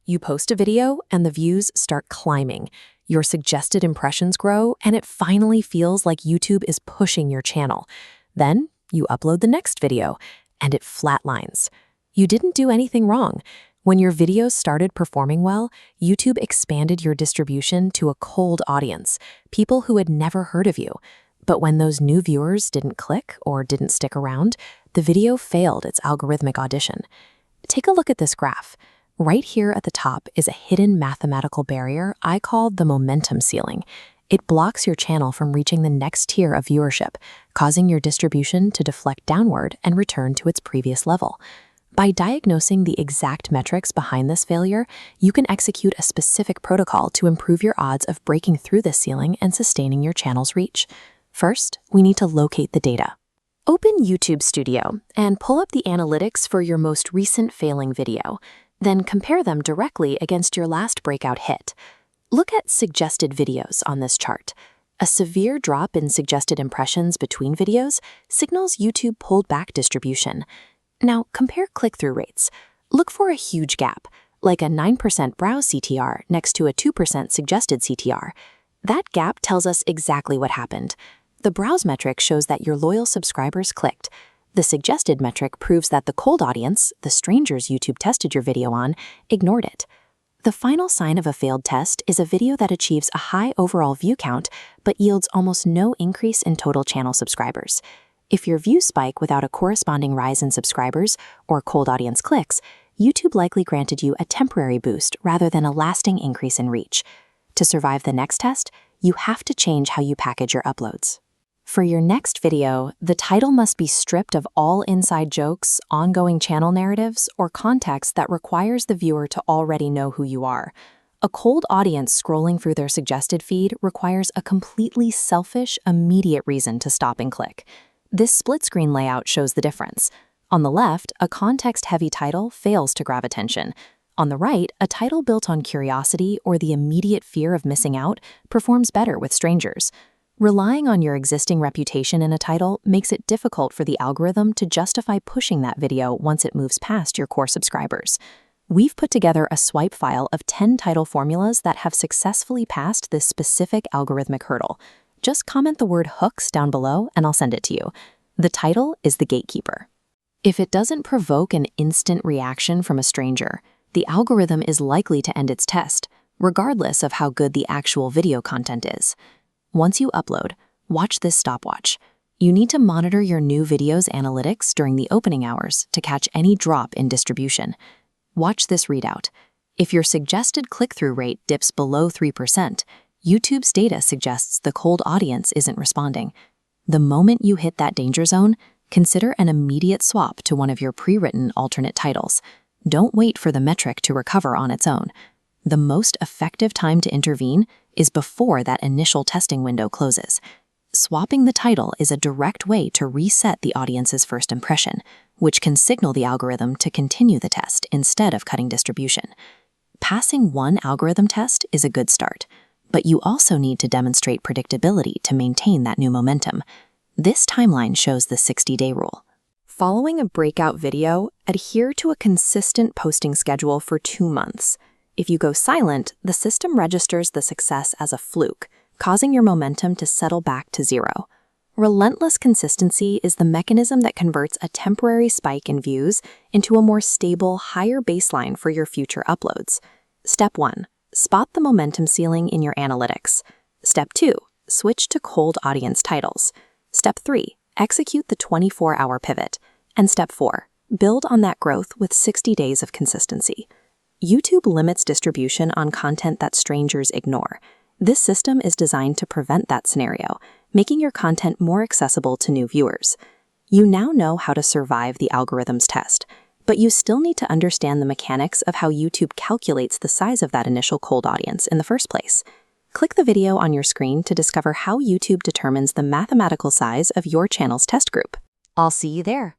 You post a video and the views start climbing. Your suggested impressions grow, and it finally feels like YouTube is pushing your channel. Then you upload the next video, and it flatlines. You didn't do anything wrong. When your videos started performing well, YouTube expanded your distribution to a cold audience, people who had never heard of you. But when those new viewers didn't click or didn't stick around, the video failed its algorithmic audition. Take a look at this graph. Right here at the top is a hidden mathematical barrier I call the momentum ceiling. It blocks your channel from reaching the next tier of viewership, causing your distribution to deflect downward and return to its previous level. By diagnosing the exact metrics behind this failure, you can execute a specific protocol to improve your odds of breaking through this ceiling and sustaining your channel's reach. First, we need to locate the data. Open YouTube Studio and pull up the analytics for your most recent failing video. Then compare them directly against your last breakout hit. Look at suggested videos on this chart. A severe drop in suggested impressions between videos signals YouTube pulled back distribution. Now, compare click-through rates. Look for a huge gap, like a 9% browse CTR next to a 2% suggested CTR. That gap tells us exactly what happened. The browse metric shows that your loyal subscribers clicked. The suggested metric proves that the cold audience, the strangers YouTube tested your video on, ignored it. The final sign of a failed test is a video that achieves a high overall view count but yields almost no increase in total channel subscribers. If your views spike without a corresponding rise in subscribers or cold audience clicks, YouTube likely granted you a temporary boost rather than a lasting increase in reach. To survive the next test, you have to change how you package your uploads. For your next video, the title must be stripped of all inside jokes, ongoing channel narratives, or context that requires the viewer to already know who you are. A cold audience scrolling through their suggested feed requires a completely selfish, immediate reason to stop and click. This split-screen layout shows the difference. On the left, a context-heavy title fails to grab attention. On the right, a title built on curiosity or the immediate fear of missing out performs better with strangers. Relying on your existing reputation in a title makes it difficult for the algorithm to justify pushing that video once it moves past your core subscribers. We've put together a swipe file of 10 title formulas that have successfully passed this specific algorithmic hurdle. Just comment the word hooks down below and I'll send it to you. The title is the gatekeeper. If it doesn't provoke an instant reaction from a stranger, the algorithm is likely to end its test, regardless of how good the actual video content is. Once you upload, watch this stopwatch. You need to monitor your new video's analytics during the opening hours to catch any drop in distribution. Watch this readout. If your suggested click-through rate dips below 3%, YouTube's data suggests the cold audience isn't responding. The moment you hit that danger zone, consider an immediate swap to one of your pre-written alternate titles. Don't wait for the metric to recover on its own. The most effective time to intervene is before that initial testing window closes. Swapping the title is a direct way to reset the audience's first impression, which can signal the algorithm to continue the test instead of cutting distribution. Passing one algorithm test is a good start, but you also need to demonstrate predictability to maintain that new momentum. This timeline shows the 60-day rule. Following a breakout video, adhere to a consistent posting schedule for 2 months. If you go silent, the system registers the success as a fluke, causing your momentum to settle back to zero. Relentless consistency is the mechanism that converts a temporary spike in views into a more stable, higher baseline for your future uploads. Step 1. Spot the momentum ceiling in your analytics. Step 2. Switch to cold audience titles. Step 3. Execute the 24-hour pivot. And Step 4. Build on that growth with 60 days of consistency. YouTube limits distribution on content that strangers ignore. This system is designed to prevent that scenario, making your content more accessible to new viewers. You now know how to survive the algorithm's test, but you still need to understand the mechanics of how YouTube calculates the size of that initial cold audience in the first place. Click the video on your screen to discover how YouTube determines the mathematical size of your channel's test group. I'll see you there.